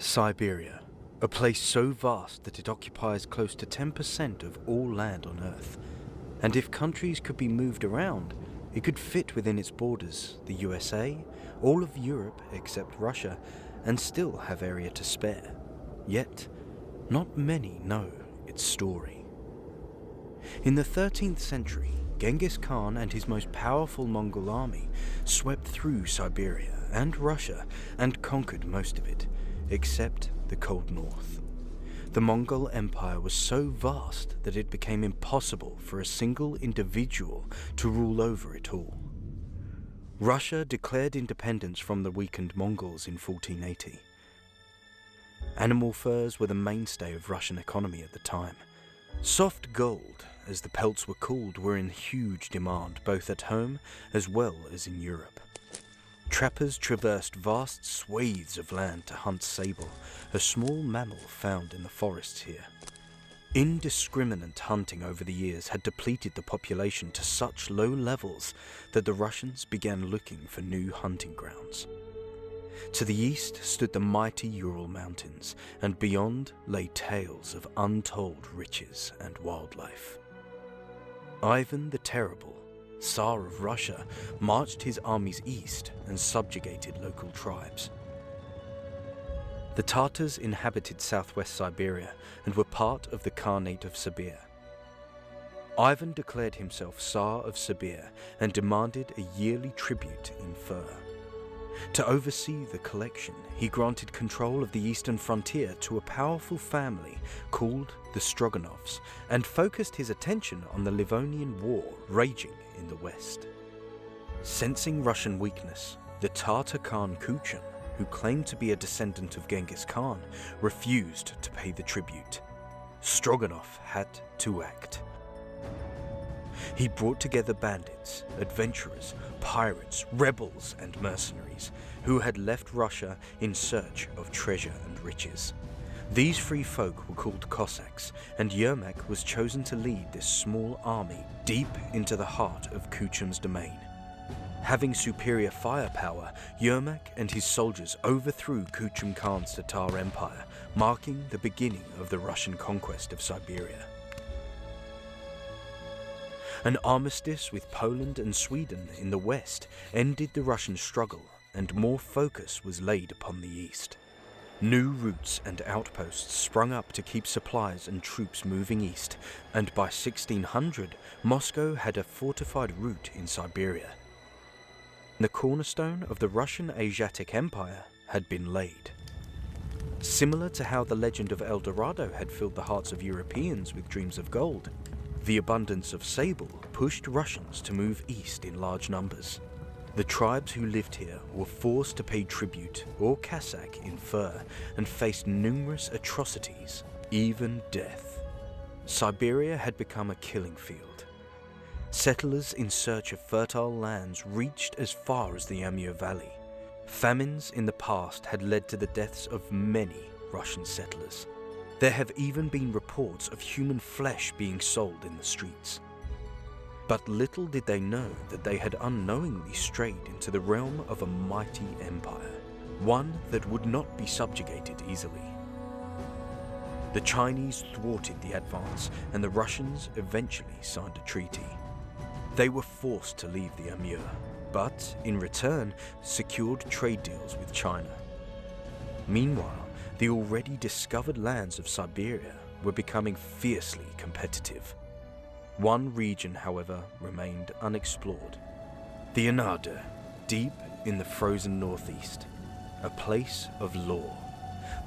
Siberia, a place so vast that it occupies close to 10% of all land on Earth. And if countries could be moved around, it could fit within its borders the USA, all of Europe except Russia, and still have area to spare. Yet, not many know its story. In the 13th century, Genghis Khan and his most powerful Mongol army swept through Siberia and Russia and conquered most of it, except the cold north. The Mongol Empire was so vast that it became impossible for a single individual to rule over it all. Russia declared independence from the weakened Mongols in 1480. Animal furs were the mainstay of Russian economy at the time. Soft gold, as the pelts were called, were in huge demand both at home as well as in Europe. Trappers traversed vast swathes of land to hunt sable, a small mammal found in the forests here. Indiscriminate hunting over the years had depleted the population to such low levels that the Russians began looking for new hunting grounds. To the east stood the mighty Ural Mountains, and beyond lay tales of untold riches and wildlife. Ivan the Terrible, Tsar of Russia, marched his armies east and subjugated local tribes. The Tatars inhabited southwest Siberia and were part of the Khanate of Sibir. Ivan declared himself Tsar of Sibir and demanded a yearly tribute in fur. To oversee the collection, he granted control of the eastern frontier to a powerful family called the Stroganovs and focused his attention on the Livonian War raging in the west. Sensing Russian weakness, the Tatar Khan Kuchum, who claimed to be a descendant of Genghis Khan, refused to pay the tribute. Stroganov had to act. He brought together bandits, adventurers, pirates, rebels, and mercenaries who had left Russia in search of treasure and riches. These free folk were called Cossacks, and Yermak was chosen to lead this small army deep into the heart of Kuchum's domain. Having superior firepower, Yermak and his soldiers overthrew Kuchum Khan's Tatar Empire, marking the beginning of the Russian conquest of Siberia. An armistice with Poland and Sweden in the west ended the Russian struggle, and more focus was laid upon the east. New routes and outposts sprung up to keep supplies and troops moving east, and by 1600, Moscow had a fortified route in Siberia. The cornerstone of the Russian Asiatic Empire had been laid. Similar to how the legend of El Dorado had filled the hearts of Europeans with dreams of gold, the abundance of sable pushed Russians to move east in large numbers. The tribes who lived here were forced to pay tribute or cassack in fur and faced numerous atrocities, even death. Siberia had become a killing field. Settlers in search of fertile lands reached as far as the Amur Valley. Famines in the past had led to the deaths of many Russian settlers. There have even been reports of human flesh being sold in the streets. But little did they know that they had unknowingly strayed into the realm of a mighty empire, one that would not be subjugated easily. The Chinese thwarted the advance, and the Russians eventually signed a treaty. They were forced to leave the Amur, but in return secured trade deals with China. Meanwhile, the already discovered lands of Siberia were becoming fiercely competitive. One region, however, remained unexplored. The Anada, deep in the frozen northeast, a place of law.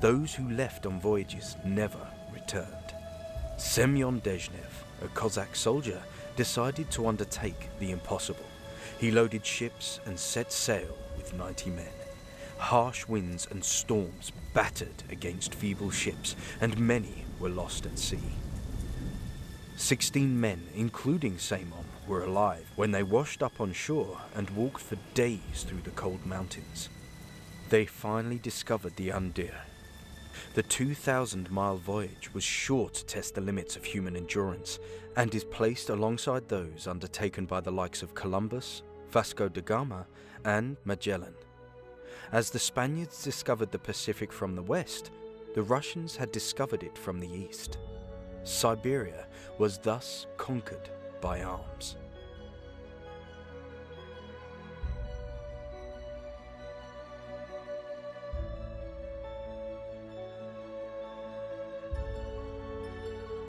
Those who left on voyages never returned. Semyon Dezhnev, a Cossack soldier, decided to undertake the impossible. He loaded ships and set sail with 90 men. Harsh winds and storms battered against feeble ships, and many were lost at sea. 16 men, including Semyon, were alive when they washed up on shore and walked for days through the cold mountains. They finally discovered the Undir. The 2,000-mile voyage was sure to test the limits of human endurance, and is placed alongside those undertaken by the likes of Columbus, Vasco da Gama, and Magellan. As the Spaniards discovered the Pacific from the west, the Russians had discovered it from the east. Siberia was thus conquered by arms.